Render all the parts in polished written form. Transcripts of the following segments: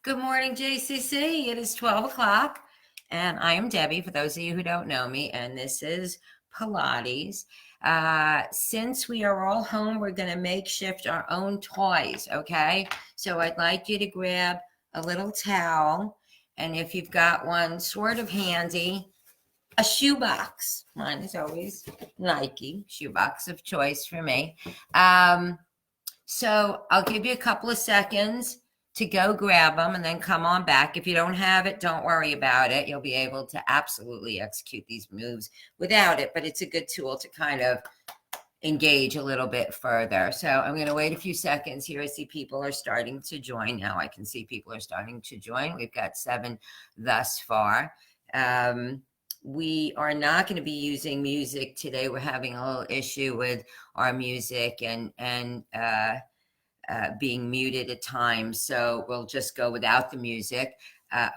Good morning, JCC. It is 12 o'clock, and I am Debbie, for those of you who don't know me, and this is Pilates. Since we are all home, we're going to makeshift our own toys, okay? So I'd like you to grab a little towel, and if you've got one sort of handy, a shoebox. Mine is always Nike, shoebox of choice for me. So I'll give you a couple of seconds to go grab them and then come on back. If you don't have it, don't worry about it. You'll be able to absolutely execute these moves without it, but it's a good tool to kind of engage a little bit further. So I'm going to wait a few seconds here. I see people are starting to join now. I can see people are starting to join. We've got 7 thus far. We are not going to be using music today. We're having a little issue with our music and being muted at times. So we'll just go without the music.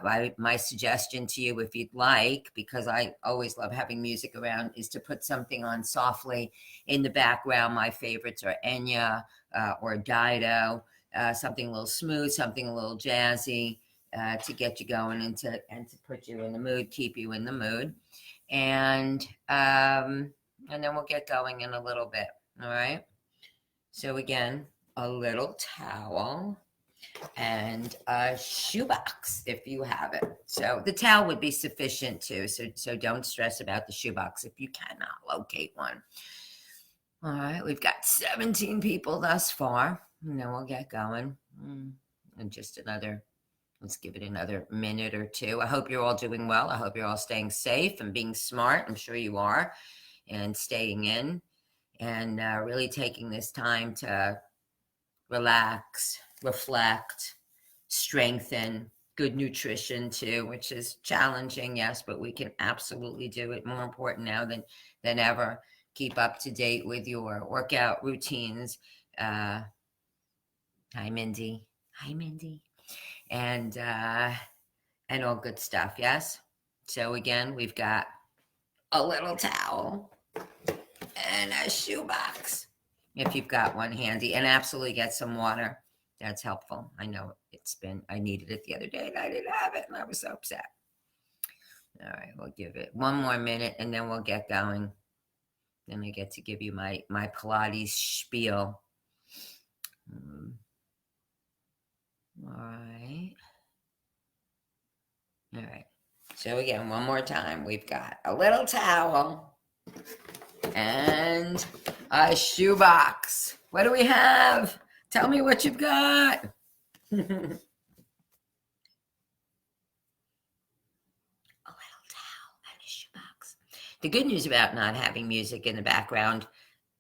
My suggestion to you, if you'd like, because I always love having music around, is to put something on softly in the background. My favorites are Enya or Dido, something a little smooth, something a little jazzy to get you going and to put you in the mood, keep you in the mood. And then we'll get going in a little bit. All right. So again, a little towel and a shoebox if you have it. So the towel would be sufficient too. So don't stress about the shoebox if you cannot locate one. All right, we've got 17 people thus far. And then we'll get going. And just let's give it another minute or two. I hope you're all doing well. I hope you're all staying safe and being smart. I'm sure you are. And staying in and really taking this time to relax, reflect, strengthen, good nutrition too, which is challenging, yes, but we can absolutely do it. More important now than ever. Keep up to date with your workout routines. Hi, Mindy. Hi, Mindy. And all good stuff, yes? So again, we've got a little towel and a shoebox, if you've got one handy, and absolutely get some water. That's helpful. I know I needed it the other day and I didn't have it and I was so upset. All right, we'll give it one more minute and then we'll get going. Then I get to give you my Pilates spiel. All right. All right. So again, one more time, we've got a little towel and a shoebox. What do we have? Tell me what you've got. A little towel and a shoebox. The good news about not having music in the background,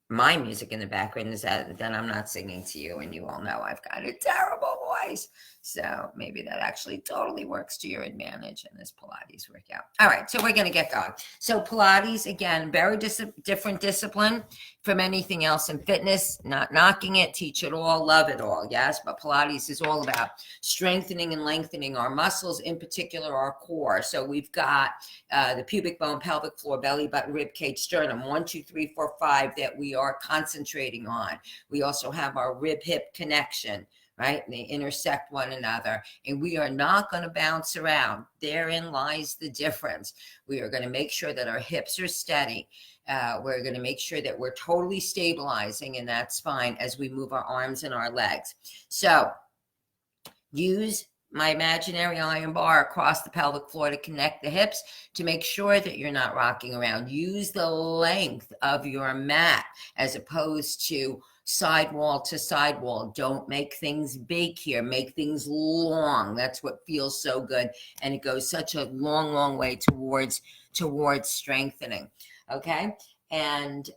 my music in the background, is that then I'm not singing to you, and you all know I've got a terrible voice. So maybe that actually totally works to your advantage in this Pilates workout. All right, so we're going to get going. So Pilates, again, very different discipline from anything else in fitness. Not knocking it, teach it all, love it all, yes? But Pilates is all about strengthening and lengthening our muscles, in particular our core. So we've got the pubic bone, pelvic floor, belly button, rib cage, sternum, 1, 2, 3, 4, 5 that we are concentrating on. We also have our rib hip connection, right? They intersect one another, and we are not going to bounce around. Therein lies the difference. We are going to make sure that our hips are steady. We're going to make sure that we're totally stabilizing in that spine as we move our arms and our legs. So use my imaginary iron bar across the pelvic floor to connect the hips to make sure that you're not rocking around. Use the length of your mat as opposed to sidewall to sidewall. Don't make things big here. Make things long. That's what feels so good. And it goes such a long, long way towards strengthening. Okay. And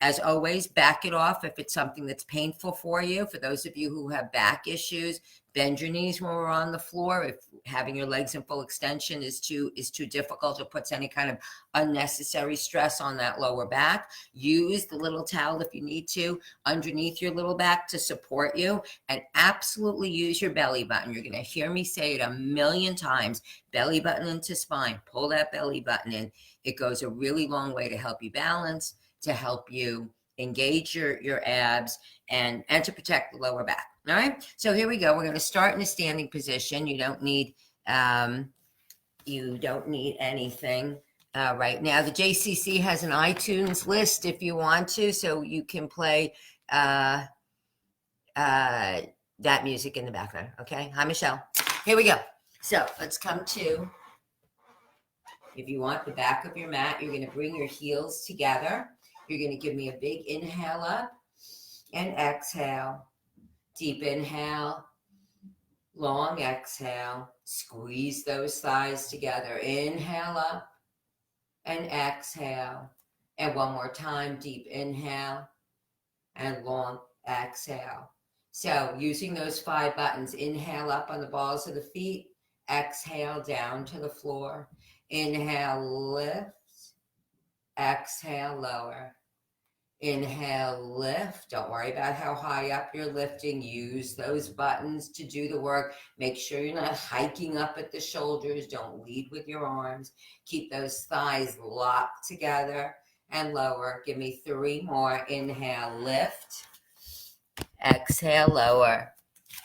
as always, back it off if it's something that's painful for you. For those of you who have back issues, bend your knees when we're on the floor. If having your legs in full extension is too difficult or puts any kind of unnecessary stress on that lower back, use the little towel if you need to underneath your little back to support you, and absolutely use your belly button. You're going to hear me say it a million times. Belly button into spine. Pull that belly button in. It goes a really long way to help you balance, to help you engage your abs, and to protect the lower back. All right. So here we go. We're going to start in a standing position. You don't need anything right now. The JCC has an iTunes list if you want to, so you can play that music in the background. Okay. Hi, Michelle. Here we go. So let's come to, if you want, the back of your mat. You're going to bring your heels together. You're going to give me a big inhale up and exhale. Deep inhale, long exhale. Squeeze those thighs together. Inhale up and exhale. And one more time, deep inhale and long exhale. So using those 5 buttons, inhale up on the balls of the feet, exhale down to the floor. Inhale, lift, exhale, lower. Inhale, lift. Don't worry about how high up you're lifting. Use those buttons to do the work. Make sure you're not hiking up at the shoulders. Don't lead with your arms. Keep those thighs locked together and lower. Give me 3 more. Inhale, lift. Exhale, lower.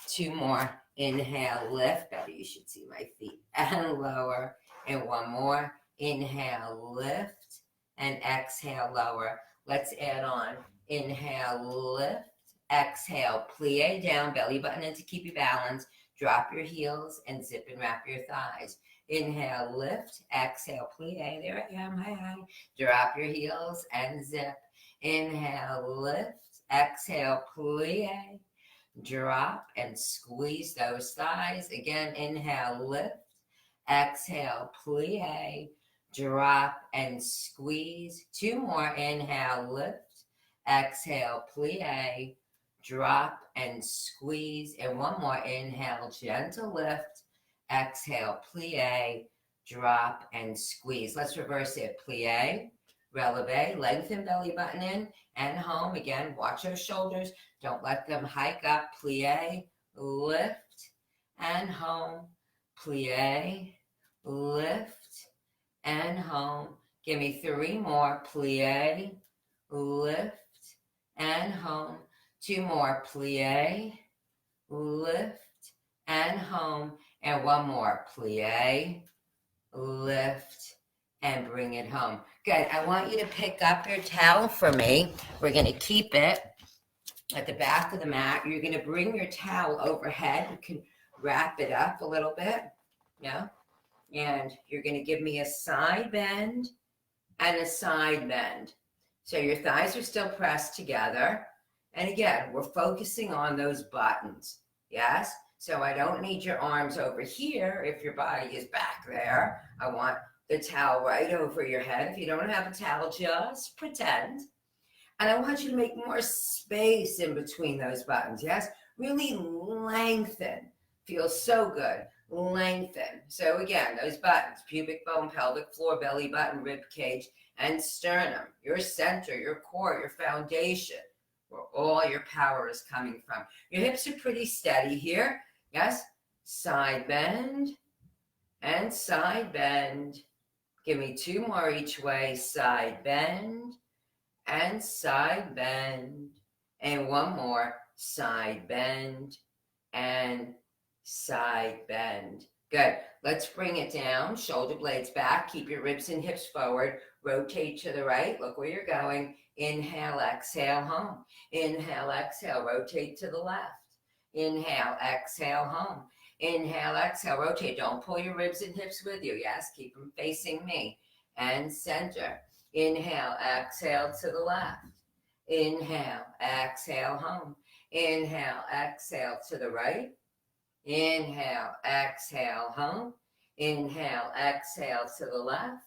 2 more. Inhale, lift. Better, you should see my feet. And lower. And 1 more. Inhale, lift. And exhale, lower. Let's add on. Inhale, lift. Exhale, plie down, belly button in to keep you balanced. Drop your heels and zip and wrap your thighs. Inhale, lift. Exhale, plie. There I am. Hi, hi. Drop your heels and zip. Inhale, lift. Exhale, plie. Drop and squeeze those thighs. Again, inhale, lift. Exhale, plie. Drop and squeeze. 2 more. Inhale, lift. Exhale, plie. Drop and squeeze. And 1 more. Inhale, gentle lift. Exhale, plie. Drop and squeeze. Let's reverse it. Plie, releve, lengthen belly button in and home. Again, watch those shoulders. Don't let them hike up. Plie, lift, and home. Plie, lift, and home. Give me 3 more. Plie, lift, and home. 2 more. Plie, lift, and home. And 1 more. Plie, lift, and bring it home. Good. I want you to pick up your towel for me. We're going to keep it at the back of the mat. You're going to bring your towel overhead. You can wrap it up a little bit. Yeah. And you're going to give me a side bend and a side bend. So your thighs are still pressed together. And again, we're focusing on those buttons. Yes? So I don't need your arms over here if your body is back there. I want the towel right over your head. If you don't have a towel, just pretend. And I want you to make more space in between those buttons. Yes? Really lengthen. Feels so good. Lengthen. So again, those buttons, pubic bone, pelvic floor, belly button, rib cage, and sternum. Your center, your core, your foundation, where all your power is coming from. Your hips are pretty steady here. Yes? Side bend and side bend. Give me 2 more each way. Side bend and side bend. And 1 more. Side bend and side bend. Good. Let's bring it down. Shoulder blades back. Keep your ribs and hips forward. Rotate to the right. Look where you're going. Inhale, exhale, home. Inhale, exhale, rotate to the left. Inhale, exhale, home. Inhale, exhale, rotate. Don't pull your ribs and hips with you. Yes, keep them facing me. And center. Inhale, exhale to the left. Inhale, exhale, home. Inhale, exhale to the right. Inhale, exhale, home. Inhale, exhale to the left.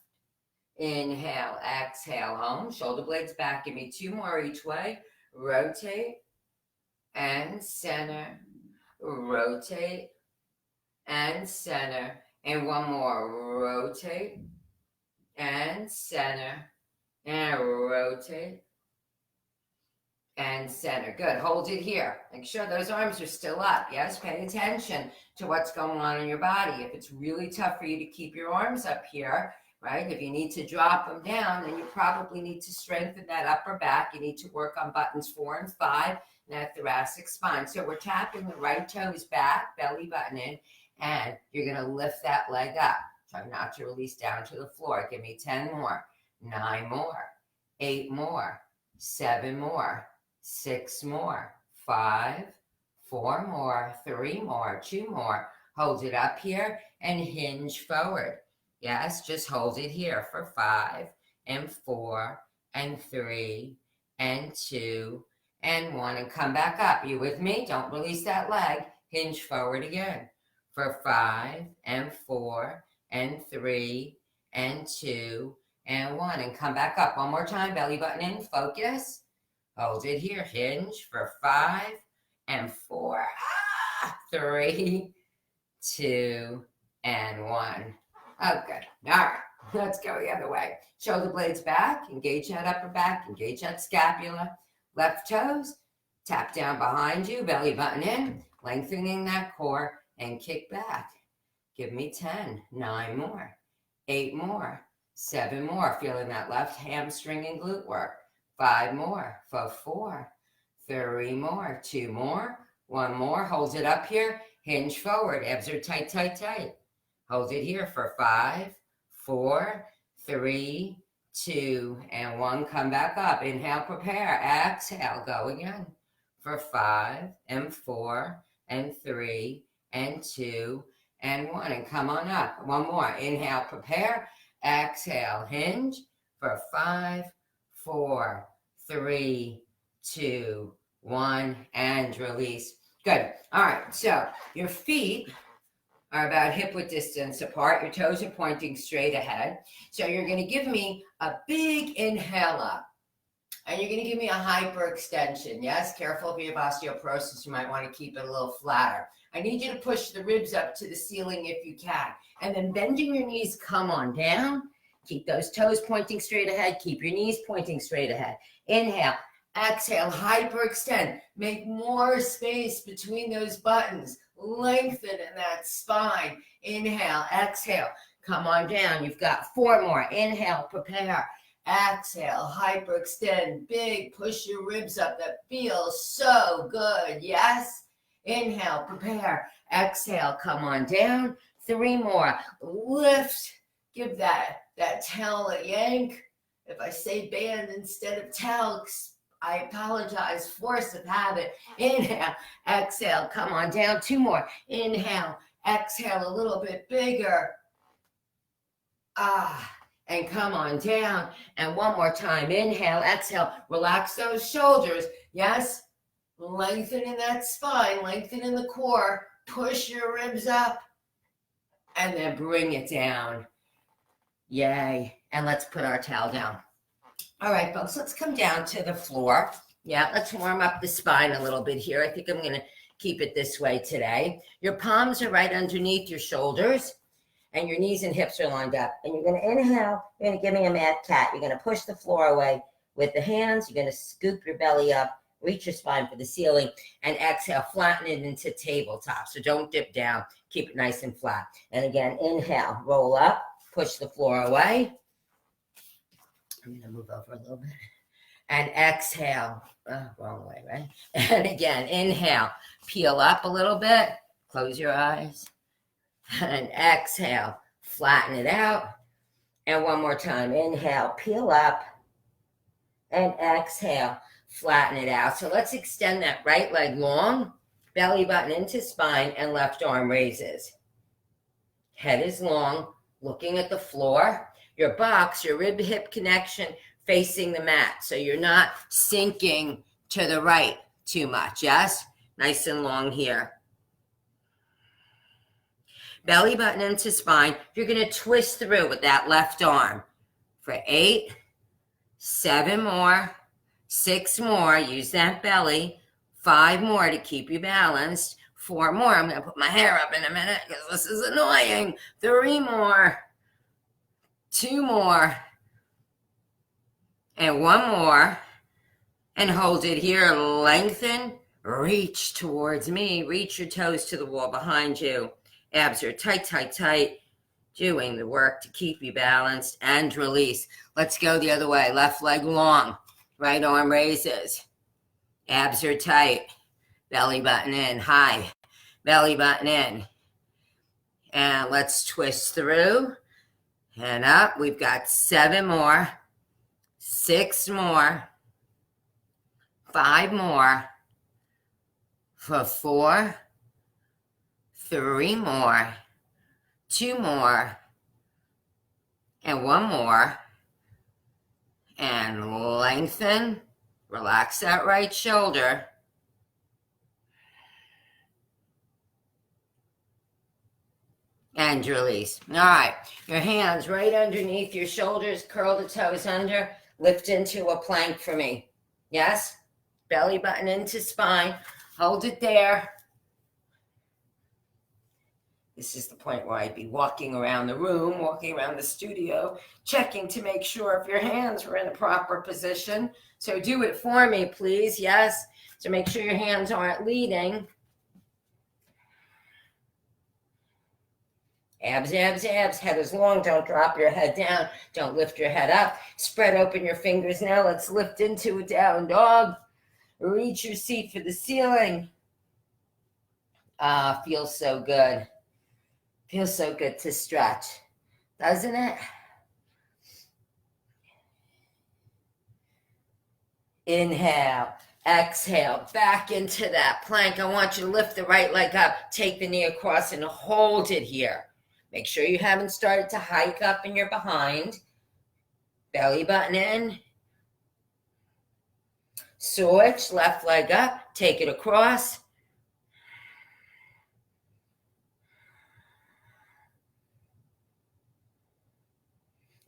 Inhale, exhale, home. Shoulder blades back. Give me 2 more each way. Rotate and center. Rotate and center. And 1 more. Rotate and center. And rotate and center. Good. Hold it here. Make sure those arms are still up. Yes, pay attention to what's going on in your body. If it's really tough for you to keep your arms up here, right? If you need to drop them down, then you probably need to strengthen that upper back. You need to work on buttons 4 and 5, and that thoracic spine. So we're tapping the right toes back, belly button in, and you're going to lift that leg up. Try not to release down to the floor. Give me 10 more, 9 more, 8 more, 7 more, 6 more, 5, 4 more, 3 more, 2 more. Hold it up here and hinge forward. Yes, just hold it here for 5 and 4 and 3 and 2 and 1, and come back up. You with me? Don't release that leg. Hinge forward again for 5 and 4 and 3 and 2 and 1, and come back up. One more time. Belly button in. Focus. Hold it here. Hinge for 5 and 4. 3, 2, and 1. Oh, good. All right. Let's go the other way. Shoulder blades back. Engage that upper back. Engage that scapula. Left toes. Tap down behind you. Belly button in. Lengthening that core and kick back. Give me 10. 9 more. 8 more. 7 more. Feeling that left hamstring and glute work. 5 more. For 4. 3 more. 2 more. 1 more. Hold it up here. Hinge forward. Abs are tight, tight, tight. Hold it here for 5, 4, 3, 2, and 1. Come back up. Inhale, prepare. Exhale. Go again for 5 and 4 and 3 and 2 and 1. And come on up. 1 more. Inhale, prepare. Exhale, hinge for 5, 4, 3, 2, 1, and release. Good. All right. So your feet are about hip width distance apart. Your toes are pointing straight ahead. So you're going to give me a big inhale up. And you're going to give me a hyperextension. Yes, careful if you have osteoporosis. You might want to keep it a little flatter. I need you to push the ribs up to the ceiling if you can. And then bending your knees, come on down. Keep those toes pointing straight ahead. Keep your knees pointing straight ahead. Inhale. Exhale. Hyperextend. Make more space between those buttons. Lengthen in that spine. Inhale. Exhale. Come on down. You've got 4 more. Inhale. Prepare. Exhale, hyperextend, big, push your ribs up. That feels so good. Yes. Inhale, prepare. Exhale, come on down. 3 more. Lift. Give that tail a yank. If I say band instead of tail, I apologize. Force of habit. Inhale, exhale, come on down. 2 more. Inhale, exhale a little bit bigger. And come on down. And 1 more time. Inhale, exhale. Relax those shoulders. Yes. Lengthen in that spine. Lengthen in the core. Push your ribs up. And then bring it down. Yay. And let's put our towel down. All right, folks. Let's come down to the floor. Yeah, let's warm up the spine a little bit here. I think I'm going to keep it this way today. Your palms are right underneath your shoulders. And your knees and hips are lined up. And you're going to inhale. You're going to give me a mad cat. You're going to push the floor away with the hands. You're going to scoop your belly up, reach your spine for the ceiling, and exhale, flatten it into tabletop. So don't dip down. Keep it nice and flat. And again, inhale, roll up, push the floor away. I'm going to move over a little bit. And exhale. Wrong way, right? And again, inhale, peel up a little bit. Close your eyes. And exhale, flatten it out. And 1 more time. Inhale, peel up. And exhale, flatten it out. So let's extend that right leg long, belly button into spine, and left arm raises. Head is long, looking at the floor. Your box, your rib-hip connection facing the mat. So you're not sinking to the right too much, yes? Nice and long here. Belly button into spine. You're going to twist through with that left arm for 8, 7 more, 6 more. Use that belly. 5 more to keep you balanced. 4 more. I'm going to put my hair up in a minute because this is annoying. 3 more. 2 more. And 1 more. And hold it here. Lengthen. Reach towards me. Reach your toes to the wall behind you. Abs are tight, tight, tight. doing the work to keep you balanced and release. Let's go the other way. Left leg long, right arm raises. Abs are tight. Belly button in, high. Belly button in. And let's twist through and up. We've got 7 more, 6 more, 5 more, for 4, 3 more, 2 more, and 1 more. And lengthen. Relax that right shoulder. And release. All right. Your hands right underneath your shoulders. Curl the toes under. Lift into a plank for me. Yes? Belly button into spine. Hold it there. This is the point where I'd be walking around the room, walking around the studio, checking to make sure if your hands were in the proper position. So do it for me, please. Yes. So make sure your hands aren't leading. Abs, abs, abs. Head is long. Don't drop your head down. Don't lift your head up. Spread open your fingers now. Let's lift into a down dog. Reach your seat for the ceiling. Ah, feels so good. Feels so good to stretch, doesn't it? Inhale, exhale, back into that plank. I want you to lift the right leg up, take the knee across and hold it here. Make sure you haven't started to hike up in your behind. Belly button in. Switch, left leg up, take it across.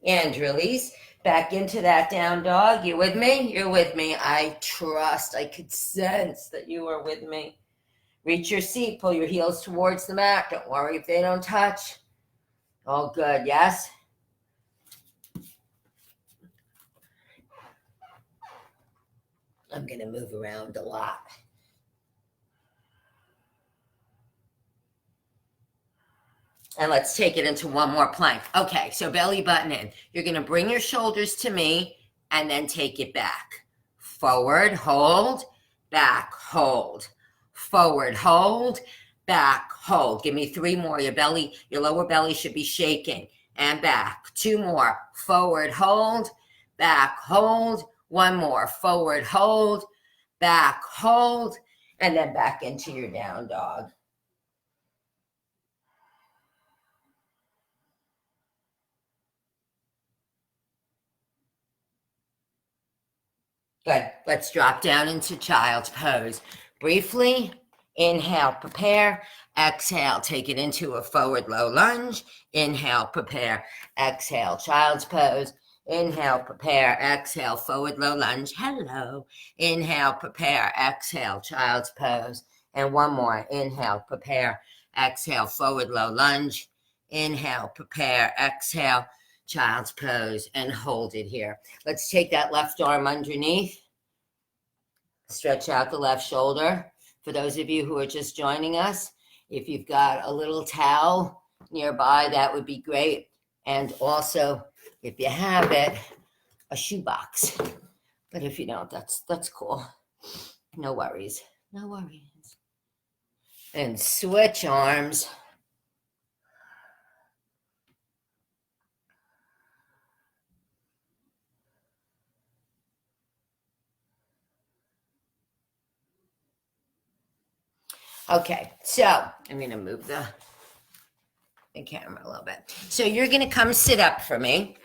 And release. Back into that down dog. You with me? You're with me. I trust. I could sense that you are with me. Reach your seat. Pull your heels towards the mat. Don't worry if they don't touch. All good. Yes? I'm going to move around a lot. And let's take it into one more plank. Okay, so belly button in. You're going to bring your shoulders to me and then take it back. Forward, hold, back, hold. Forward, hold, back, hold. Give me 3 more. Your lower belly should be shaking. And back. 2 more. Forward, hold, back, hold. 1 more. Forward, hold, back, hold. And then back into your down dog. Good. Let's drop down into child's pose. Briefly, inhale, prepare. Exhale, take it into a forward low lunge. Inhale, prepare. Exhale, child's pose. Inhale, prepare. Exhale, forward low lunge. Hello. Inhale, prepare. Exhale, child's pose. And 1 more. Inhale, prepare. Exhale, forward low lunge. Inhale, prepare. Exhale, child's pose, and hold it here. Let's take that left arm underneath. Stretch out the left shoulder. For those of you who are just joining us, if you've got a little towel nearby, that would be great. And also, if you have it, a shoebox. But if you don't, that's cool. No worries. No worries. And switch arms. Okay, so I'm going to move the camera a little bit. So you're going to come sit up for me.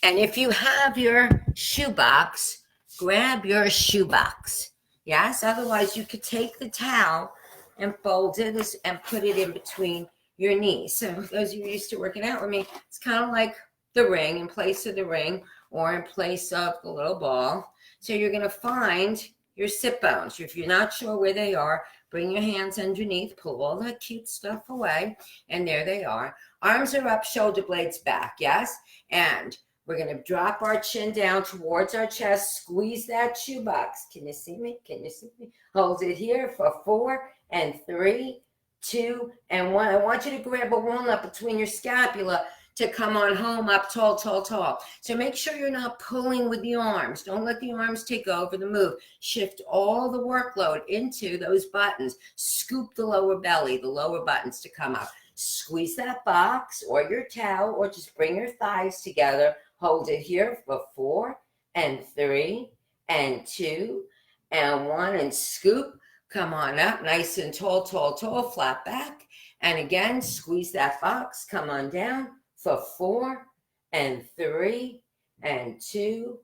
And if you have your shoebox, grab your shoebox. Yes, otherwise you could take the towel and fold it and put it in between your knees. So those of you used to working out with me, it's kind of like the ring, in place of the ring or in place of the little ball. So you're going to find your sit bones. If you're not sure where they are, bring your hands underneath, pull all that cute stuff away, and there they are. Arms are up, shoulder blades back, yes? And we're going to drop our chin down towards our chest, squeeze that shoebox. Can you see me? Can you see me? Hold it here for 4 and 3, 2 and 1. I want you to grab a walnut between your scapula to come on home up tall, tall, tall. So make sure you're not pulling with the arms. Don't let the arms take over the move. Shift all the workload into those buttons. Scoop the lower belly, the lower buttons to come up. Squeeze that box or your towel, or just bring your thighs together. Hold it here for 4 and 3 and 2 and 1, and scoop. Come on up, nice and tall, tall, tall, flat back. And again, squeeze that box. Come on down for 4 and 3 and 2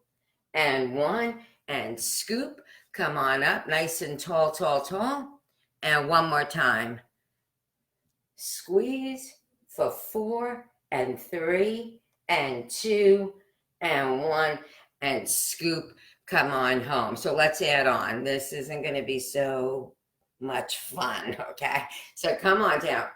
and 1, and scoop. Come on up, nice and tall, tall, tall. And one more time. Squeeze for 4 and 3 and 2 and 1, and scoop. Come on home. So let's add on. This isn't going to be so much fun, okay? So come on down.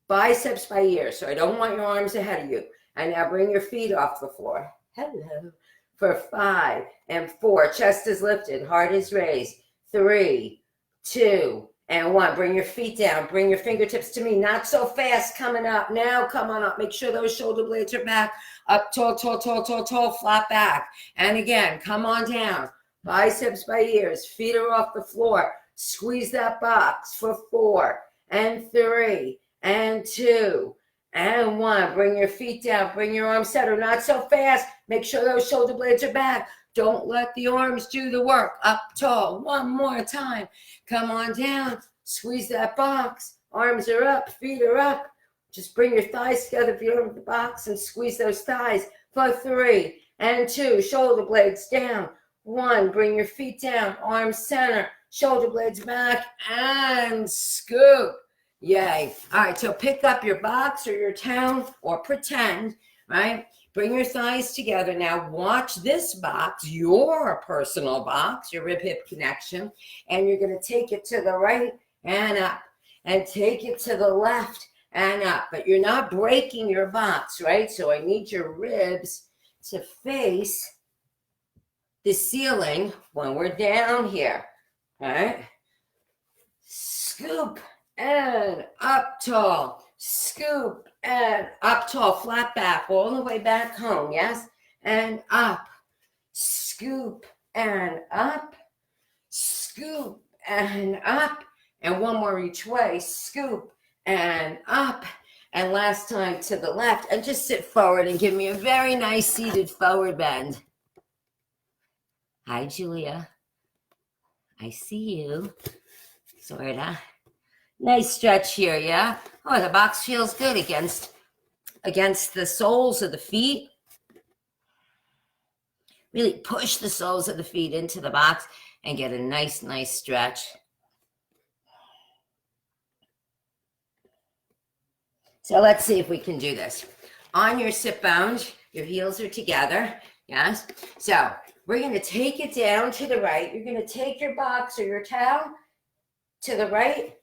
Biceps by ear. So I don't want your arms ahead of you. And now bring your feet off the floor. Hello. For 5 and 4. Chest is lifted. Heart is raised. 3, 2, and 1. Bring your feet down. Bring your fingertips to me. Not so fast coming up. Now come on up. Make sure those shoulder blades are back. Up tall, tall, tall, tall, tall. Flat back. And again, come on down. Biceps by ears. Feet are off the floor. Squeeze that box for 4 and 3 and 2 and 1. Bring your feet down. Bring your arms center. Not so fast. Make sure those shoulder blades are back. Don't let the arms do the work. Up tall. One more time. Come on down. Squeeze that box. Arms are up. Feet are up. Just bring your thighs together if you're in the box, and squeeze those thighs for 3 and 2. Shoulder blades down. 1. Bring your feet down. Arms center. Shoulder blades back, and scoop. Yay. All right, so pick up your box or your towel, or pretend, right? Bring your thighs together. Now watch this box, your personal box, your rib hip connection, and you're going to take it to the right and up, and take it to the left and up. But you're not breaking your box, right? So I need your ribs to face the ceiling when we're down here. All right. Scoop and up tall. Scoop and up tall. Flat back all the way back home. Yes. And up. Scoop and up. Scoop and up. And one more each way. Scoop and up. And last time to the left. And just sit forward and give me a very nice seated forward bend. Hi, Julia. I see you. Sorta. Nice stretch here, yeah? Oh, the box feels good against the soles of the feet. Really push the soles of the feet into the box and get a nice stretch. So let's see if we can do this. On your sit bones, your heels are together, yes? So we're going to take it down to the right. You're going to take your box or your towel to the right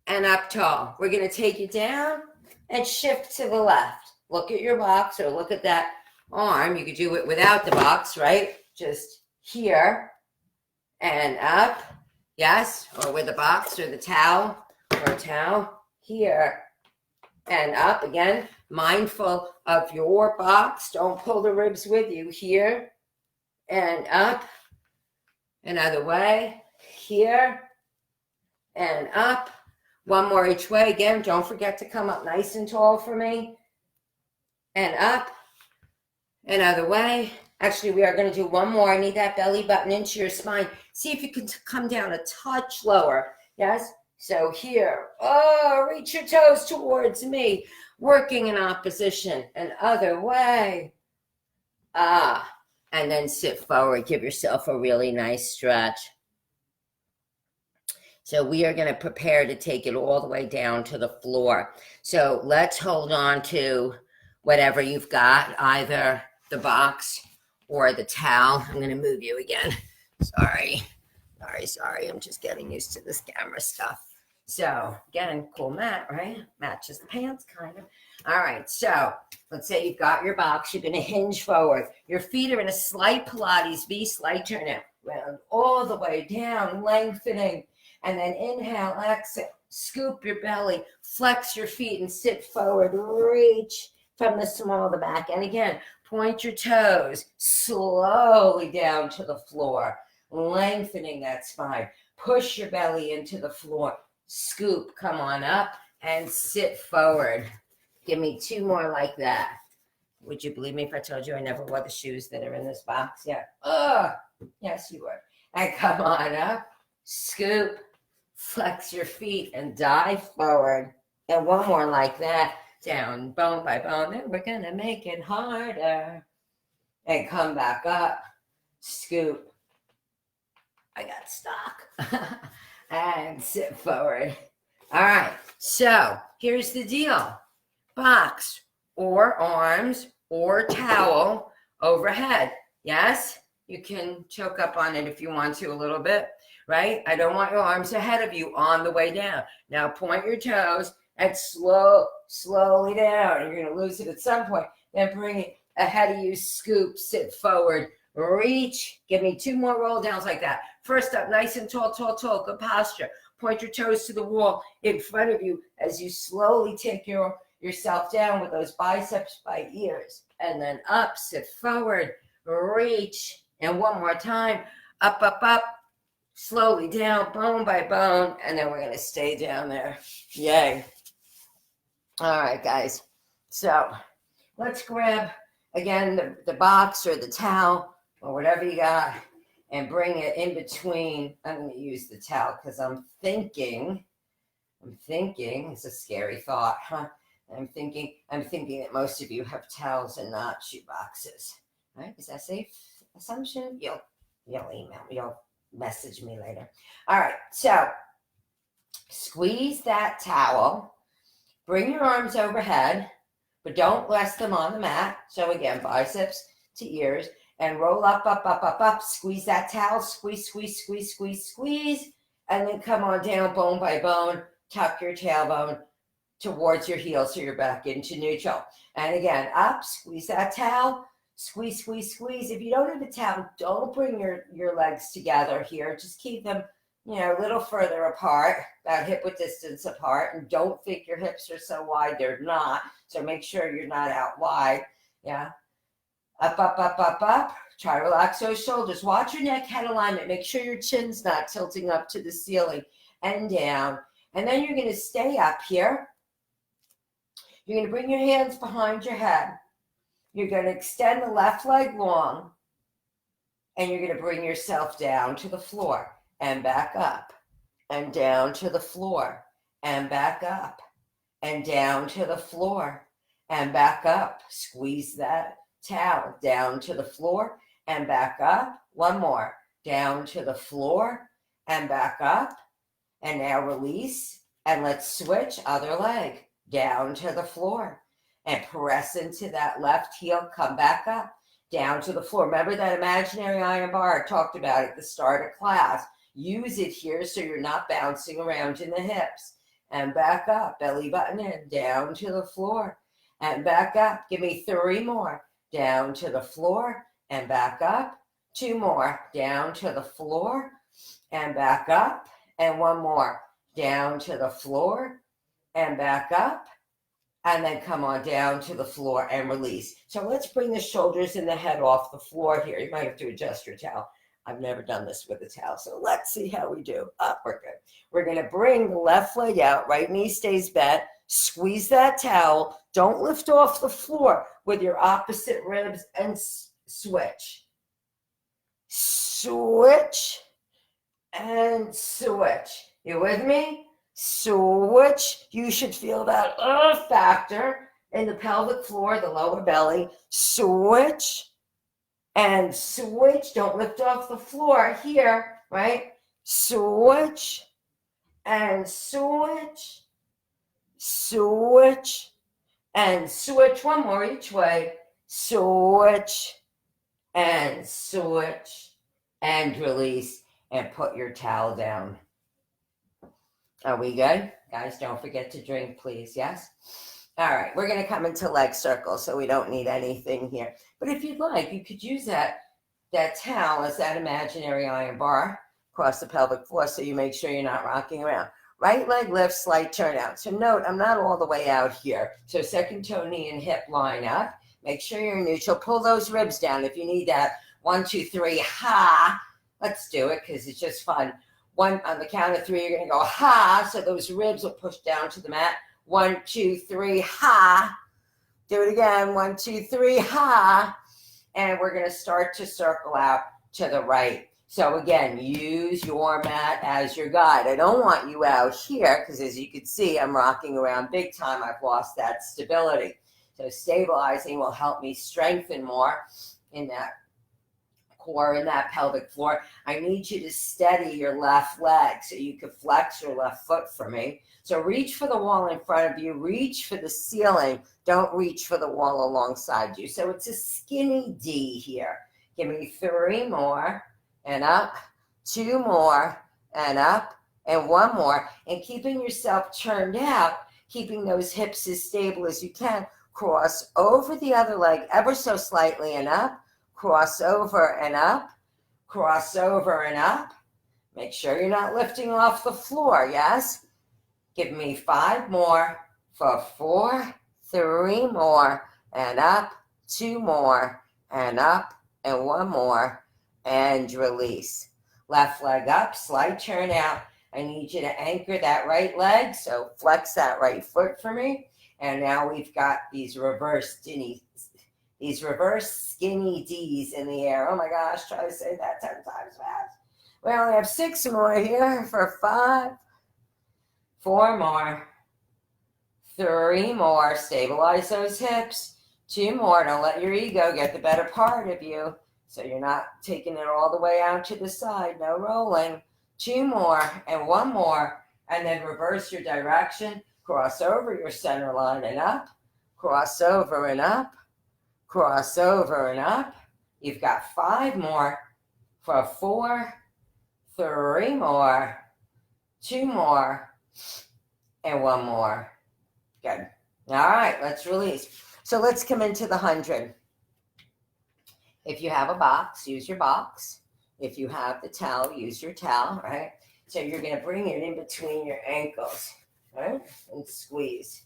and up tall. We're going to take it down and shift to the left. Look at your box or look at that arm. You could do it without the box, right? Just here and up. Yes, or with the box or the towel or a towel. Here and up. Again, mindful of your box. Don't pull the ribs with you. Here and up. Another way. Here and up. One more each way. Again, don't forget to come up nice and tall for me. And up. Another way. Actually, we are going to do one more. I need that belly button into your spine. See if you can come down a touch lower. Yes? So here. Oh, reach your toes towards me. Working in opposition. Another way. And then sit forward. Give yourself a really nice stretch. So we are going to prepare to take it all the way down to the floor. So let's hold on to whatever you've got, either the box or the towel. I'm going to move you again. Sorry. I'm just getting used to this camera stuff. So again, cool mat, right? Matches the pants, kind of. All right, so let's say you've got your box. You're going to hinge forward. Your feet are in a slight Pilates V, slight turn out. Round all the way down, lengthening. And then inhale, exhale, scoop your belly, flex your feet and sit forward. Reach from the small of the back. And again, point your toes slowly down to the floor, lengthening that spine. Push your belly into the floor. Scoop, come on up and sit forward. Give me 2 more like that. Would you believe me if I told you I never wore the shoes that are in this box? Yeah. Oh, yes, you would. And come on up, scoop, flex your feet and dive forward. And 1 more like that. Down, bone by bone. Then we're going to make it harder. And come back up, scoop. I got stuck. And sit forward. All right. So here's the deal. Box or arms or towel overhead. Yes? You can choke up on it if you want to a little bit, right? I don't want your arms ahead of you on the way down. Now point your toes and slowly down. You're going to lose it at some point. Then bring it ahead of you, scoop, sit forward, reach. Give me 2 more roll downs like that. First up, nice and tall, good posture. Point your toes to the wall in front of you as you slowly take yourself down with those biceps by ears. And then up, sit forward, reach. And 1 more time, up, slowly down, bone by bone. And then we're going to stay down there. Yay. All right, guys. So let's grab, again, the box or the towel or whatever you got and bring it in between. I'm going to use the towel because I'm thinking, it's a scary thought, huh? I'm thinking that most of you have towels and not shoe boxes, right? Is that a safe assumption? You'll email me, you'll message me later. All right, so squeeze that towel, bring your arms overhead, but don't rest them on the mat. So again, biceps to ears, and roll up, squeeze that towel, squeeze, and then come on down bone by bone, tuck your tailbone towards your heel so you're back into neutral. And again, up, squeeze that towel, squeeze. If you don't have a towel, don't bring your legs together here. Just keep them, a little further apart, about hip-width distance apart, and don't think your hips are so wide. They're not. So make sure you're not out wide. Yeah. Up. Try to relax those shoulders. Watch your neck head alignment. Make sure your chin's not tilting up to the ceiling and down. And then you're going to stay up here. You're going to bring your hands behind your head. You're going to extend the left leg long. And you're going to bring yourself down to the floor and back up. And down to the floor and back up. And down to the floor and back up. Squeeze that towel down to the floor and back up. 1 more. Down to the floor and back up. And now release. And let's switch other leg. Down to the floor. And press into that left heel. Come back up. Down to the floor. Remember that imaginary iron bar I talked about at the start of class. Use it here so you're not bouncing around in the hips. And back up. Belly button in. Down to the floor. And back up. Give me 3 more. Down to the floor and back up. 2 more. Down to the floor and back up. And 1 more. Down to the floor and back up. And then come on down to the floor and release. So let's bring the shoulders and the head off the floor here. You might have to adjust your towel. I've never done this with a towel. So let's see how we do. Up, we're good. We're going to bring the left leg out. Right knee stays bent. Squeeze that towel. Don't lift off the floor with your opposite ribs and switch. Switch and switch. You with me? Switch. You should feel that factor in the pelvic floor, the lower belly. Switch and switch. Don't lift off the floor here, right? Switch and switch. Switch and switch. 1 more each way. Switch and switch and release and put your towel down. Are we good? Guys, don't forget to drink, please. Yes? All right. We're going to come into leg circles, so we don't need anything here. But if you'd like, you could use that towel as that imaginary iron bar across the pelvic floor so you make sure you're not rocking around. Right leg lift, slight turn out. So note, I'm not all the way out here. So second toe, knee, and hip line up. Make sure you're neutral. Pull those ribs down if you need that. 1, 2, 3, ha. Let's do it because it's just fun. One, on the count of 3, you're going to go ha. So those ribs will push down to the mat. 1, 2, 3, ha. Do it again. 1, 2, 3, ha. And we're going to start to circle out to the right. So again, use your mat as your guide. I don't want you out here because as you can see, I'm rocking around big time. I've lost that stability. So stabilizing will help me strengthen more in that core, in that pelvic floor. I need you to steady your left leg so you can flex your left foot for me. So reach for the wall in front of you. Reach for the ceiling. Don't reach for the wall alongside you. So it's a skinny D here. Give me 3 more. And up, 2 more, and up, and 1 more. And keeping yourself turned out, keeping those hips as stable as you can. Cross over the other leg ever so slightly and up. Cross over and up. Cross over and up. Make sure you're not lifting off the floor, yes? Give me 5 more for 4, 3 more, and up, 2 more, and up, and 1 more. And release. Left leg up, slight turn out. I need you to anchor that right leg, so flex that right foot for me. And now we've got these reverse skinny D's in the air. Oh my gosh, try to say that 10 times fast. We only have 6 more here for 5, 4 more, 3 more. Stabilize those hips. 2 more. Don't let your ego get the better part of you. So you're not taking it all the way out to the side. No rolling. 2 more and 1 more. And then reverse your direction. Cross over your center line and up. Cross over and up. Cross over and up. You've got 5 more for 4, 3 more, 2 more, and 1 more. Good. All right, let's release. So let's come into the 100. If you have a box, use your box. If you have the towel, use your towel, right? So you're going to bring it in between your ankles, right? And squeeze.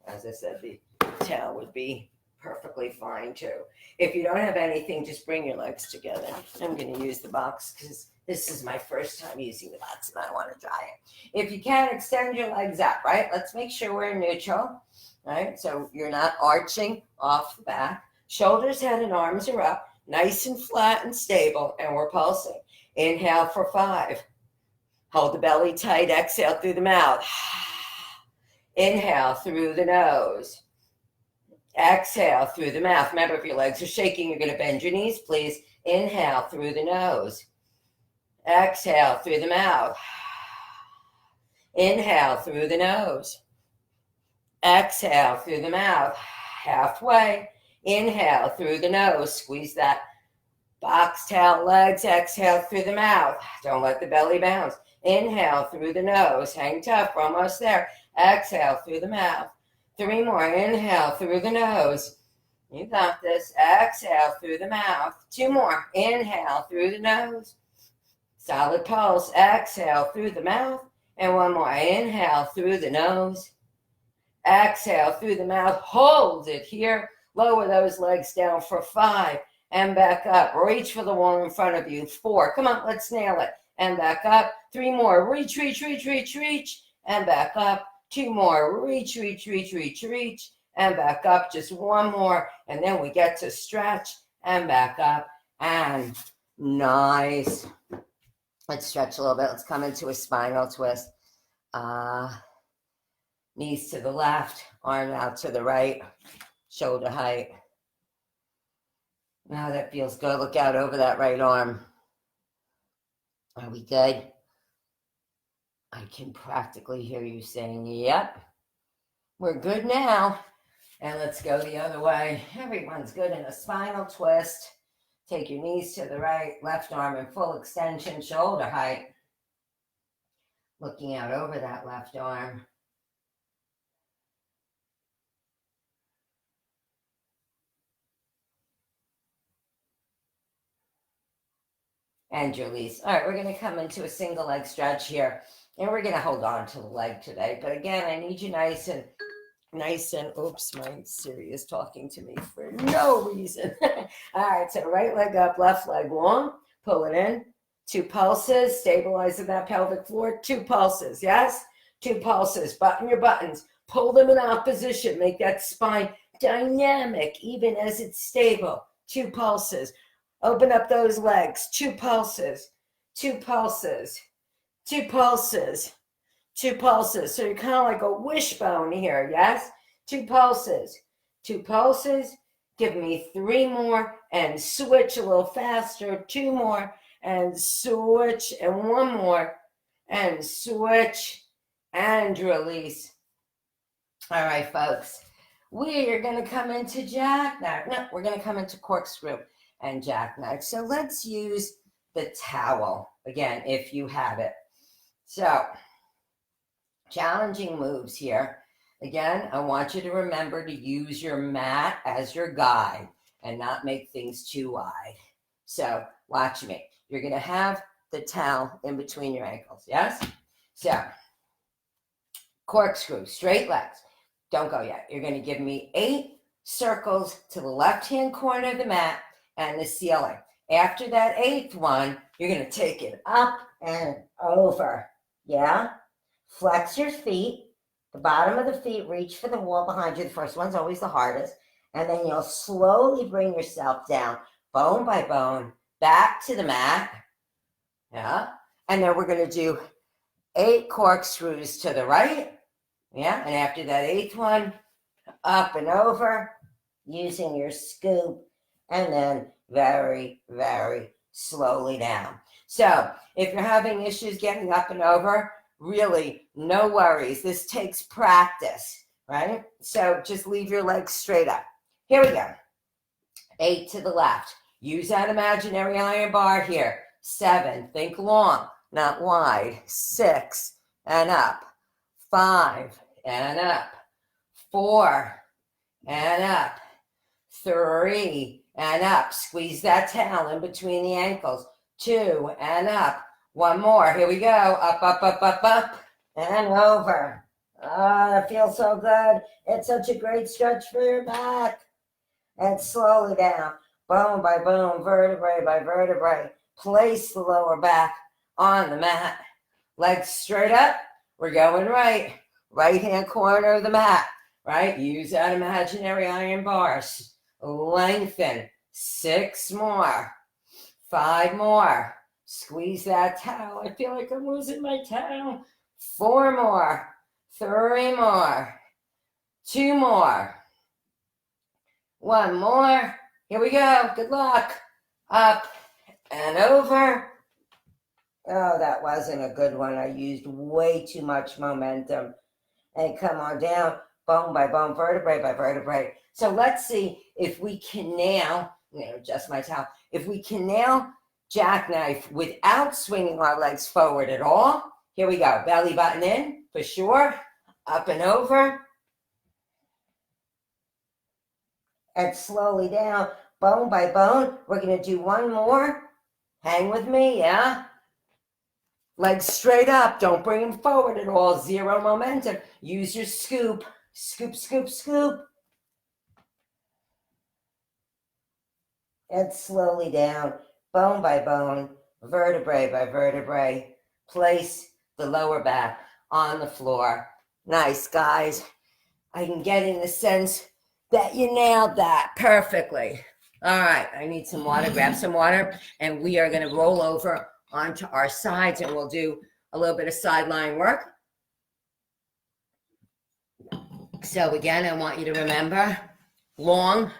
As I said, the towel would be perfectly fine too. If you don't have anything, just bring your legs together. I'm going to use the box because this is my first time using the box and I want to try it. If you can, extend your legs out, right? Let's make sure we're neutral, right? So you're not arching off the back. Shoulders, head, and arms are up, nice and flat and stable, and we're pulsing. Inhale for 5. Hold the belly tight. Exhale through the mouth. Inhale through the nose. Exhale through the mouth. Remember, if your legs are shaking, you're going to bend your knees, please. Inhale through the nose. Exhale through the mouth. Inhale through the nose. Exhale through the mouth. Halfway. Inhale through the nose. Squeeze that box towel legs. Exhale through the mouth. Don't let the belly bounce. Inhale through the nose. Hang tough. We're almost there. Exhale through the mouth. 3 more. Inhale through the nose. You got this. Exhale through the mouth. 2 more. Inhale through the nose. Solid pulse. Exhale through the mouth. And 1 more. Inhale through the nose. Exhale through the mouth. Hold it here. Lower those legs down for 5. And back up. Reach for the wall in front of you. 4. Come on, let's nail it. And back up. 3 more. Reach, reach, reach, reach, reach. And back up. 2 more. Reach, reach, reach, reach, reach. And back up. Just 1 more. And then we get to stretch. And back up. And nice. Let's stretch a little bit. Let's come into a spinal twist. Knees to the left. Arm out to the right. Shoulder height. Now that feels good. Look out over that right arm. Are we good? I can practically hear you saying, yep, we're good now. And let's go the other way. Everyone's good in a spinal twist. Take your knees to the right, left arm in full extension, shoulder height. Looking out over that left arm. And release. All right, we're going to come into a single leg stretch here. And we're going to hold on to the leg today. But again, I need you nice and, oops, my Siri is talking to me for no reason. All right, so right leg up, left leg long, pull it in. 2 pulses, stabilizing that pelvic floor. 2 pulses, yes? 2 pulses, button your buttons. Pull them in opposition, make that spine dynamic even as it's stable. 2 pulses. Open up those legs. 2 pulses. 2 pulses. 2 pulses. 2 pulses. So you're kind of like a wishbone here, yes? 2 pulses. 2 pulses. Give me 3 more and switch a little faster. 2 more and switch, and 1 more and switch and release. All right, folks. We are going to come into jackknife. No, we're going to come into corkscrew and jackknife. So let's use the towel again, if you have it. So, challenging moves here. Again, I want you to remember to use your mat as your guide and not make things too wide. So, watch me. You're going to have the towel in between your ankles, yes? So, corkscrew, straight legs. Don't go yet. You're going to give me 8 circles to the left-hand corner of the mat and the ceiling. After that 8th one, you're going to take it up and over. Yeah? Flex your feet. The bottom of the feet, reach for the wall behind you. The first one's always the hardest. And then you'll slowly bring yourself down, bone by bone, back to the mat. Yeah? And then we're going to do 8 corkscrews to the right. Yeah, and after that 8th one, up and over, using your scoop, and then very, very slowly down. So if you're having issues getting up and over, really, no worries. This takes practice, right? So just leave your legs straight up. Here we go. 8 to the left. Use that imaginary iron bar here. 7, think long, not wide. 6, and up. 5, and up. 4, and up. 3, and up. Squeeze that towel in between the ankles. 2, and up. 1 more. Here we go. Up, up, up, up, up, and over. Oh, that feels so good. It's such a great stretch for your back. And slowly down, bone by bone, vertebrae by vertebrae. Place the lower back on the mat. Legs straight up. We're going right. Right-hand corner of the mat, right? Use that imaginary iron bars. Lengthen. 6 more. 5 more. Squeeze that towel. I feel like I'm losing my towel. 4 more. 3 more. 2 more. 1 more. Here we go. Good luck. Up and over. Oh, that wasn't a good one. I used way too much momentum. And come on down, bone by bone, vertebrae by vertebrae. So let's see if we can now, adjust my towel, if we can now jackknife without swinging our legs forward at all. Here we go. Belly button in, for sure. Up and over. And slowly down, bone by bone. We're going to do 1 more. Hang with me, yeah? Legs straight up. Don't bring them forward at all. 0 momentum. Use your scoop. Scoop, scoop, scoop. And slowly down, bone by bone, vertebrae by vertebrae. Place the lower back on the floor. Nice, guys. I can get in the sense that you nailed that perfectly. All right, I need some water. Grab some water, and we are going to roll over onto our sides, and we'll do a little bit of sideline work. So again, I want you to remember long,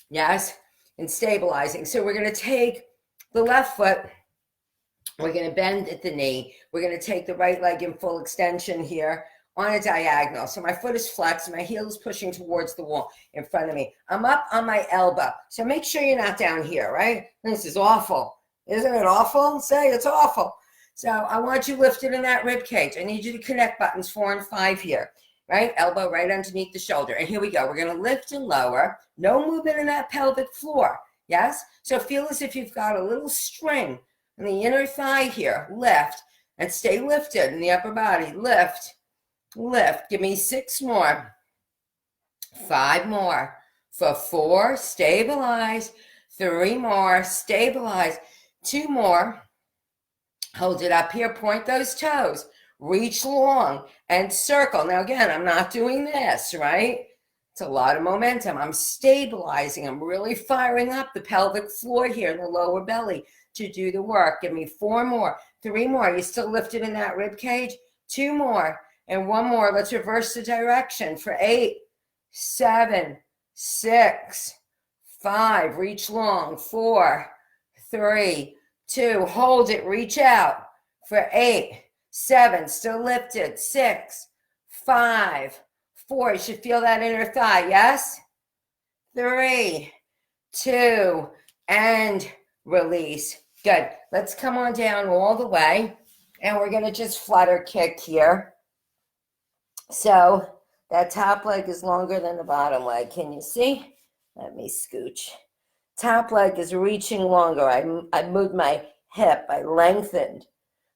yes, and stabilizing. So we're going to take the left foot, we're going to bend at the knee, we're going to take the right leg in full extension here on a diagonal. So my foot is flexed, my heel is pushing towards the wall in front of me. I'm up on my elbow. So make sure you're not down here, right? This is awful. Isn't it awful? Say it's awful. So I want you lifted in that rib cage. I need you to connect buttons 4 and 5 here, right? Elbow right underneath the shoulder. And here we go. We're going to lift and lower. No movement in that pelvic floor. Yes? So feel as if you've got a little string on the inner thigh here. Lift. and stay lifted in the upper body. Lift, lift. Give me 6 more. 5 more. For 4, stabilize. 3 more, stabilize. 2 more. Hold it up here, point those toes. Reach long and circle. Now again, I'm not doing this, right? It's a lot of momentum. I'm stabilizing. I'm really firing up the pelvic floor here in the lower belly to do the work. Give me 4 more, 3 more. You still lifted in that rib cage? 2 more and 1 more. Let's reverse the direction for 8, 7, 6, 5. Reach long. 4, 3, 2. Hold it. Reach out for 8, 7. Still lifted. 6, 5, 4. You should feel that inner thigh. Yes? 3, 2, and release. Good. Let's come on down all the way. And we're going to just flutter kick here. So that top leg is longer than the bottom leg. Can you see? Let me scooch. Top leg is reaching longer. I moved my hip. I lengthened.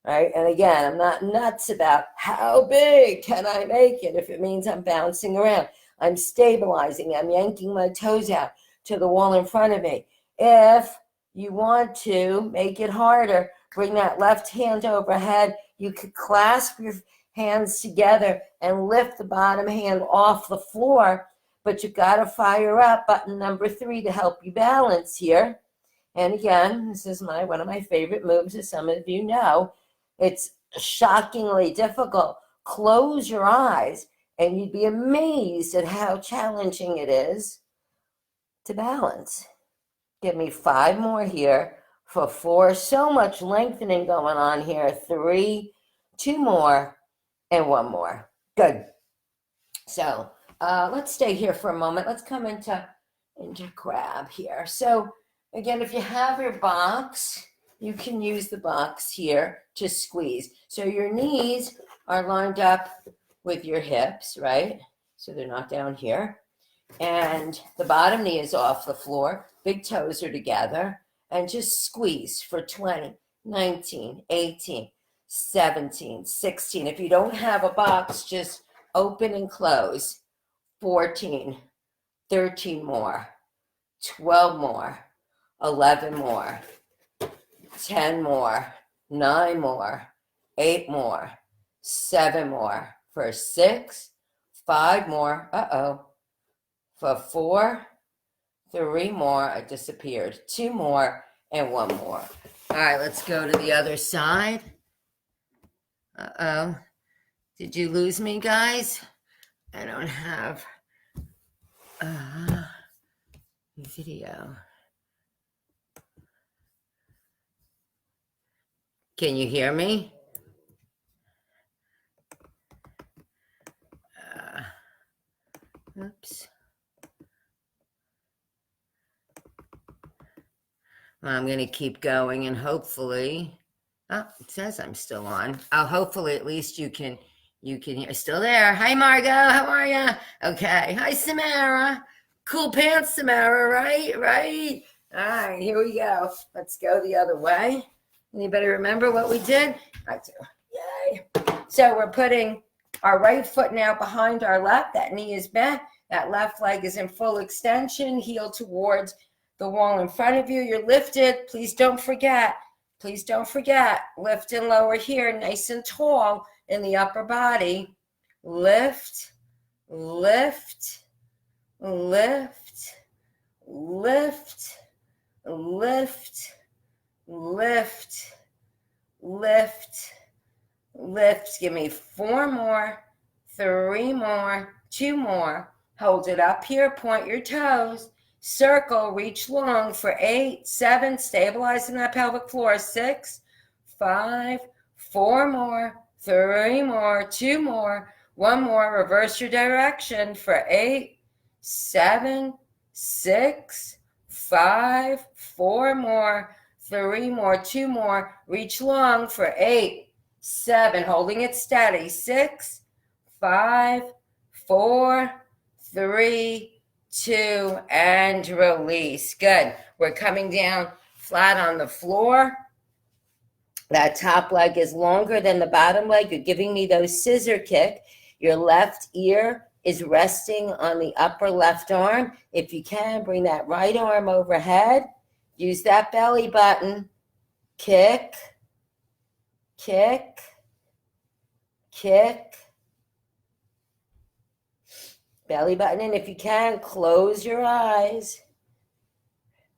Right? And again, I'm not nuts about how big can I make it if it means I'm bouncing around. I'm stabilizing. I'm yanking my toes out to the wall in front of me. If you want to make it harder, bring that left hand overhead. You could clasp your hands together and lift the bottom hand off the floor, but you've got to fire up button number 3 to help you balance here. And again, this is one of my favorite moves, as some of you know. It's shockingly difficult. Close your eyes and you'd be amazed at how challenging it is to balance. Give me 5 more here for 4. So much lengthening going on here. 3, 2 more, and 1 more. Good. So let's stay here for a moment. Let's come into crab here. So again, if you have your box, you can use the box here to squeeze. So your knees are lined up with your hips, right? So they're not down here. And the bottom knee is off the floor. Big toes are together. And just squeeze for 20, 19, 18, 17, 16. If you don't have a box, just open and close. 14, 13 more, 12 more, 11 more, 10 more, 9 more, 8 more, 7 more, for 6, 5 more, for 4, 3 more, I disappeared, 2 more, and 1 more. All right, let's go to the other side. Did you lose me, guys? I don't have video. Can you hear me? Oops. Well, I'm going to keep going and hopefully, it says I'm still on. Hopefully at least you can hear. Still there. Hi, Margot. How are you? Okay. Hi, Samara. Cool pants, Samara, right? Right. All right, here we go. Let's go the other way. Anybody remember what we did? I do. Yay. So we're putting our right foot now behind our left. That knee is bent. That left leg is in full extension, heel towards the wall in front of you. You're lifted. Please don't forget. Please don't forget. Lift and lower here, nice and tall in the upper body. Lift, lift, lift, lift, lift, lift, lift, lift. Give me 4 more, 3 more, 2 more. Hold it up here, point your toes. Circle, reach long for 8, 7, stabilize in that pelvic floor. 6, 5, 4 more, 3 more, 2 more, 1 more. Reverse your direction for 8, 7, 6, 5, 4 more, 3 more, 2 more. Reach long for 8, 7, holding it steady. 6, 5, 4, 3, 2, and release. Good. We're coming down flat on the floor. That top leg is longer than the bottom leg. You're giving me those scissor kick. Your left ear is resting on the upper left arm. If you can, bring that right arm overhead. Use that belly button. Kick, kick, kick. Belly button in. If you can, close your eyes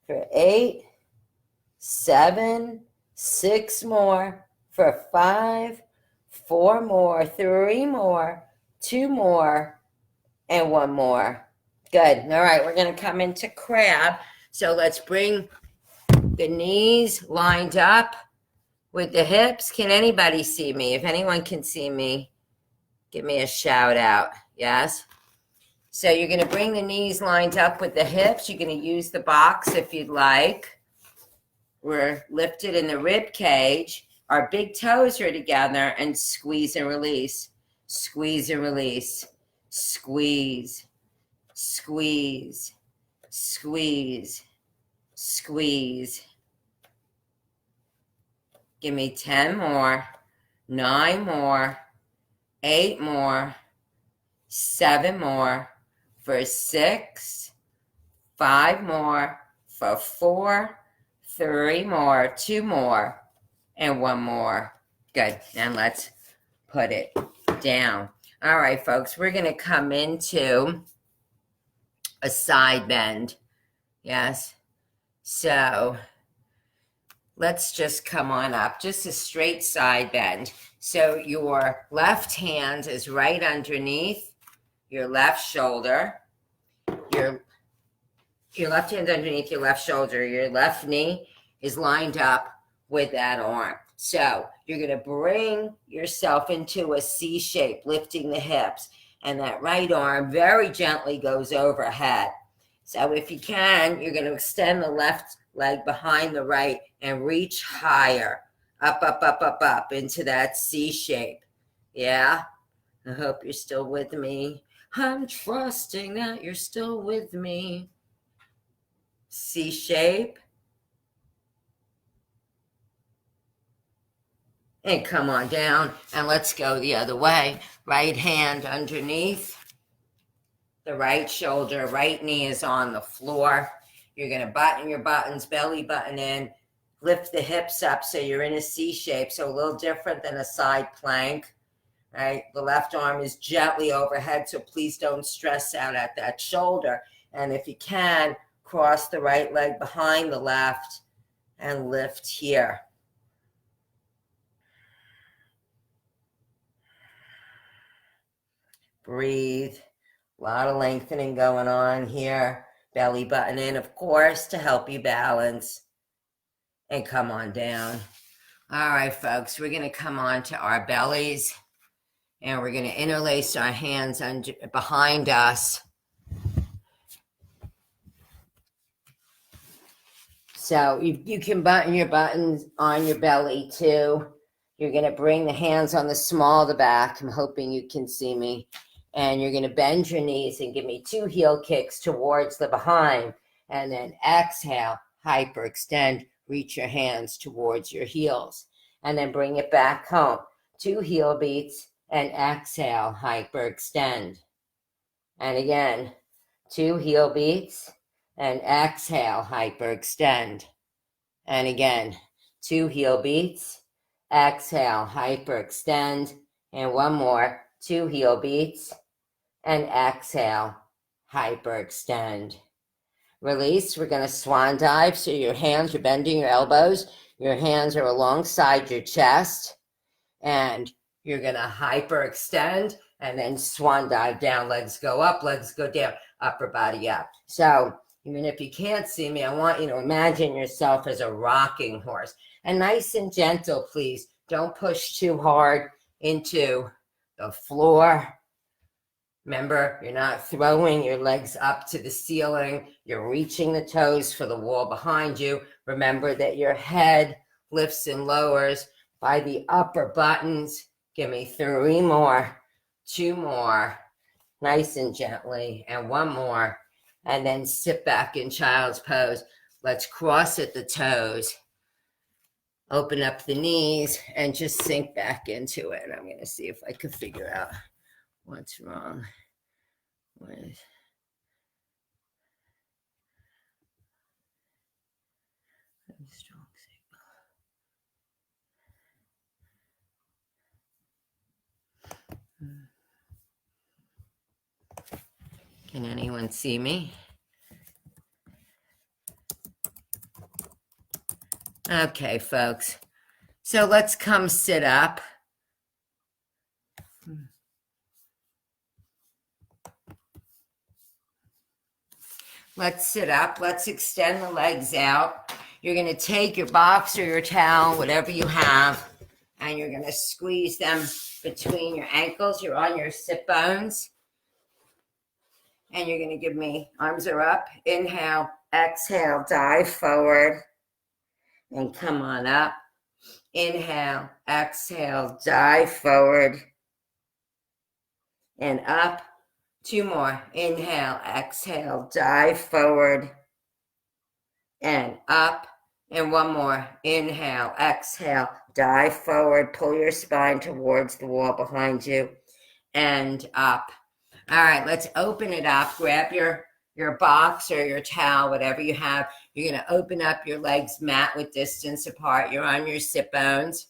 for 8, 7, 6 more, for 5, 4 more, 3 more, 2 more, and 1 more. Good. All right, we're going to come into crab. So let's bring the knees lined up with the hips. Can anybody see me? If anyone can see me, give me a shout out. Yes? So you're going to bring the knees lined up with the hips. You're going to use the box if you'd like. We're lifted in the rib cage. Our big toes are together, and squeeze and release. Squeeze and release. Squeeze. Squeeze. Squeeze. Squeeze. Give me 10 more. 9 more. 8 more. 7 more. For 6. 5 more. For 4. 3 more, 2 more, and 1 more. Good. And let's put it down. All right, folks, we're going to come into a side bend. Yes. So let's just come on up, just a straight side bend. So your left hand is right underneath your left shoulder. Your left hand underneath your left shoulder. Your left knee is lined up with that arm. So you're going to bring yourself into a C shape, lifting the hips. And that right arm very gently goes overhead. So if you can, you're going to extend the left leg behind the right and reach higher. Up, up, up, up, up into that C shape. Yeah? I hope you're still with me. I'm trusting that you're still with me. C shape. And come on down, and let's go the other way. Right hand underneath the right shoulder, right knee is on the floor. You're going to button your buttons, belly button in, lift the hips up so you're in a C shape, so a little different than a side plank, right? The left arm is gently overhead, so please don't stress out at that shoulder. And if you can, cross the right leg behind the left and lift here. Breathe. A lot of lengthening going on here. Belly button in, of course, to help you balance. And come on down. All right, folks, we're going to come on to our bellies. And we're going to interlace our hands behind us. So you can button your buttons on your belly too. You're going to bring the hands on the small of the back. I'm hoping you can see me. And you're going to bend your knees and give me 2 heel kicks towards the behind. And then exhale, hyperextend, reach your hands towards your heels. And then bring it back home. 2 heel beats and exhale, hyperextend. And again, 2 heel beats and exhale, hyperextend. And again, 2 heel beats, exhale, hyperextend. And 1 more, 2 heel beats and exhale, hyperextend. Release. We're going to swan dive. So your hands, you're bending your elbows. Your hands are alongside your chest. And you're going to hyperextend and then swan dive down. Legs go up, legs go down, upper body up. So even if you can't see me, I want you to imagine yourself as a rocking horse. And nice and gentle, please. Don't push too hard into the floor. Remember, you're not throwing your legs up to the ceiling. You're reaching the toes for the wall behind you. Remember that your head lifts and lowers by the upper buttons. Give me 3 more, 2 more, nice and gently, and 1 more. And then sit back in child's pose. Let's cross at the toes. Open up the knees and just sink back into it. I'm going to see if I can figure out what's wrong with strong signal. Can anyone see me? Okay, folks. So let's come sit up. Let's sit up. Let's extend the legs out. You're going to take your box or your towel, whatever you have, and you're going to squeeze them between your ankles. You're on your sit bones. And you're going to give me, arms are up. Inhale, exhale, dive forward. And come on up. Inhale, exhale, dive forward. And up. 2 more. Inhale, exhale, dive forward. And up. And 1 more. Inhale, exhale, dive forward. Pull your spine towards the wall behind you. And up. All right, let's open it up. Grab your box or your towel, whatever you have. You're going to open up your legs mat with distance apart. You're on your sit bones.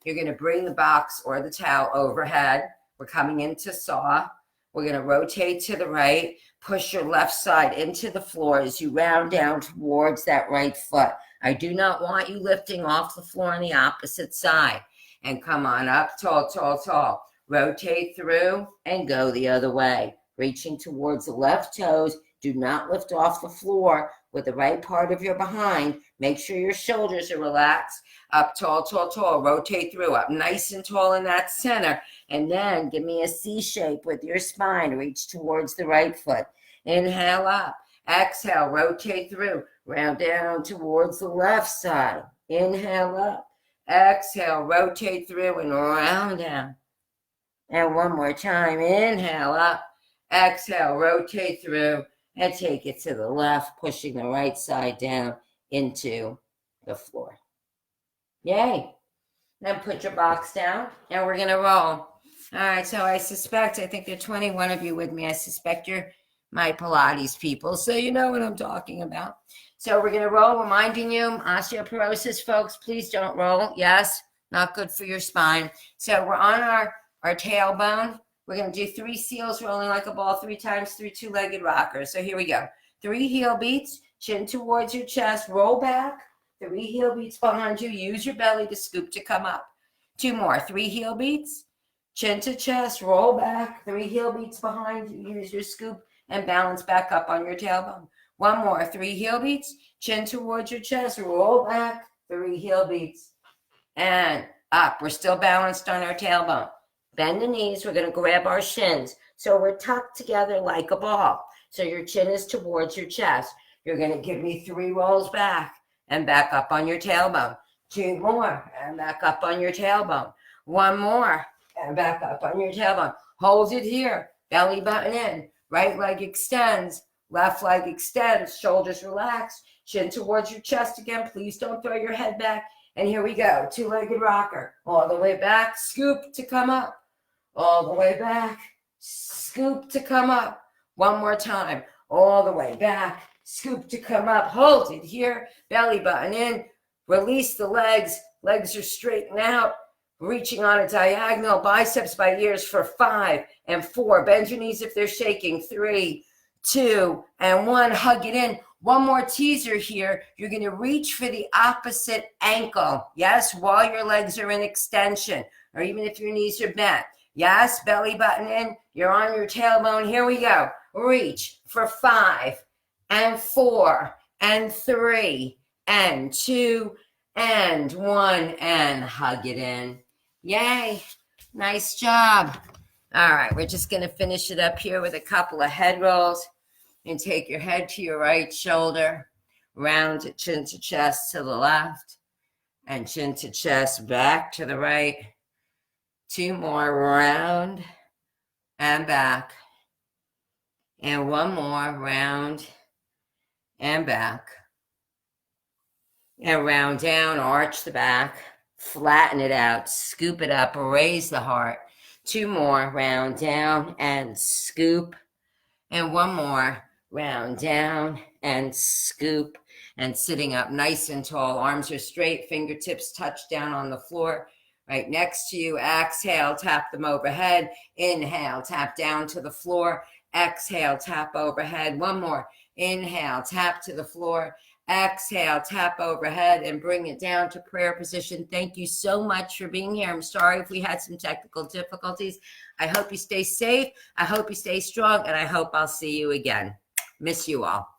You're going to bring the box or the towel overhead. We're coming into saw. We're going to rotate to the right. Push your left side into the floor as you round down towards that right foot. I do not want you lifting off the floor on the opposite side. And come on up, tall, tall, tall. Rotate through and go the other way. Reaching towards the left toes. Do not lift off the floor with the right part of your behind. Make sure your shoulders are relaxed. Up tall, tall, tall. Rotate through. Up nice and tall in that center. And then give me a C shape with your spine. Reach towards the right foot. Inhale up. Exhale. Rotate through. Round down towards the left side. Inhale up. Exhale. Rotate through and round down. And 1 more time. Inhale up. Exhale. Rotate through. And take it to the left, pushing the right side down into the floor. Yay. Then put your box down, and we're going to roll. All right, so I think there are 21 of you with me. I suspect you're my Pilates people, so you know what I'm talking about. So we're going to roll, reminding you, osteoporosis, folks, please don't roll. Yes, not good for your spine. So we're on our tailbone. We're going to do 3 seals rolling like a ball 3 times, 3 two-legged rockers. So here we go. 3 heel beats, chin towards your chest, roll back. 3 heel beats behind you. Use your belly to scoop to come up. 2 more. 3 heel beats, chin to chest, roll back. 3 heel beats behind you. Use your scoop and balance back up on your tailbone. 1 more. 3 heel beats, chin towards your chest, roll back. 3 heel beats and up. We're still balanced on our tailbone. Bend the knees. We're going to grab our shins. So we're tucked together like a ball. So your chin is towards your chest. You're going to give me 3 rolls back and back up on your tailbone. 2 more and back up on your tailbone. 1 more and back up on your tailbone. Hold it here. Belly button in. Right leg extends. Left leg extends. Shoulders relaxed. Chin towards your chest again. Please don't throw your head back. And here we go. 2-legged rocker. All the way back. Scoop to come up. All the way back. Scoop to come up. 1 more time. All the way back. Scoop to come up. Hold it here. Belly button in. Release the legs. Legs are straightened out. Reaching on a diagonal. Biceps by ears for 5 and 4. Bend your knees if they're shaking. 3, 2, and 1. Hug it in. 1 more teaser here. You're going to reach for the opposite ankle. Yes, while your legs are in extension, or even if your knees are bent. Yes, belly button in. You're on your tailbone. Here we go. Reach for 5 and 4 and 3 and 2 and 1 and hug it in. Yay. Nice job. All right, we're just going to finish it up here with a couple of head rolls. And take your head to your right shoulder. Round it, chin to chest to the left. And chin to chest back to the right. 2 more, round and back. And 1 more, round and back. And round down, arch the back, flatten it out, scoop it up, raise the heart. 2 more, round down and scoop. And 1 more, round down and scoop. And sitting up nice and tall, arms are straight, fingertips touch down on the floor. Right next to you, exhale, tap them overhead. Inhale, tap down to the floor. Exhale, tap overhead. 1 more. Inhale, tap to the floor. Exhale, tap overhead and bring it down to prayer position. Thank you so much for being here. I'm sorry if we had some technical difficulties. I hope you stay safe. I hope you stay strong, and I hope I'll see you again. Miss you all.